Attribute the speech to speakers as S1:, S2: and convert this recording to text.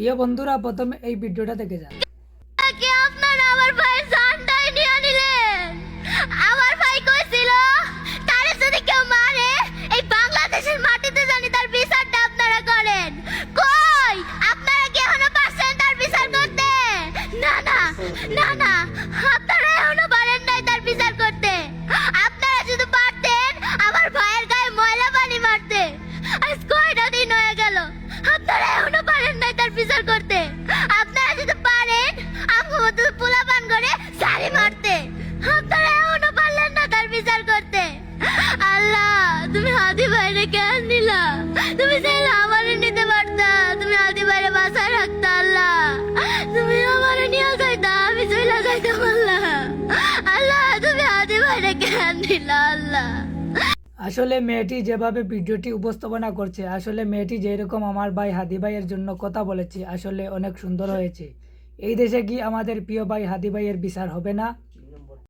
S1: প্রিয় বন্ধুরা, প্রথমে এই ভিডিওটা দেখে যান।
S2: কি আপনারা আমার ভাইয়ের জানটাই নিয়ে নিলেন? আমার ভাই কইছিল তারে যদি কেউ মারে এই বাংলাদেশের মাটিতে জানি তার বিচারটা আপনারা করেন। কই আপনারা কি এখনো পারছেন তার বিচার করতে? না না না না, আপনারা এখনো পারেন নাই তার বিচার করতে। আপনারা যদি পারতেন আমার ভাইয়ের গায়ে ময়লা পানি মারতে। আজ কয়টা দিন হয়ে গেল আপনারা এখনো পারেন নাই তার বিচার করতে। আপনারা যদি পারেন আমগো মতো পোলাপান করে সারি মারতে। আপনারা এখনো পারলেন না তার বিচার করতে। আল্লাহ, তুমি হাদি ভাইরে কেন নিলা? তুমি চাইলে আমারে নিতে পারতা, তুমি হাদি ভাইরে বাঁচায় রাখতা। আল্লাহ, তুমি আমারে নিয়ে যাইতা, আমি চলে যাইতাম। আল্লাহ আল্লাহ, তুমি হাদি ভাইরে কেন নিলা? আল্লাহ,
S1: আসলে মেয়েটি যেভাবে ভিডিওটি উপস্থাপনা করছে, আসলে মেয়েটি যেরকম আমার ভাই হাদি ভাইয়ের জন্য কথা বলেছে, আসলে অনেক সুন্দর হয়েছে। এই দেশে কি আমাদের প্রিয় ভাই হাদি ভাইয়ের বিচার হবে না?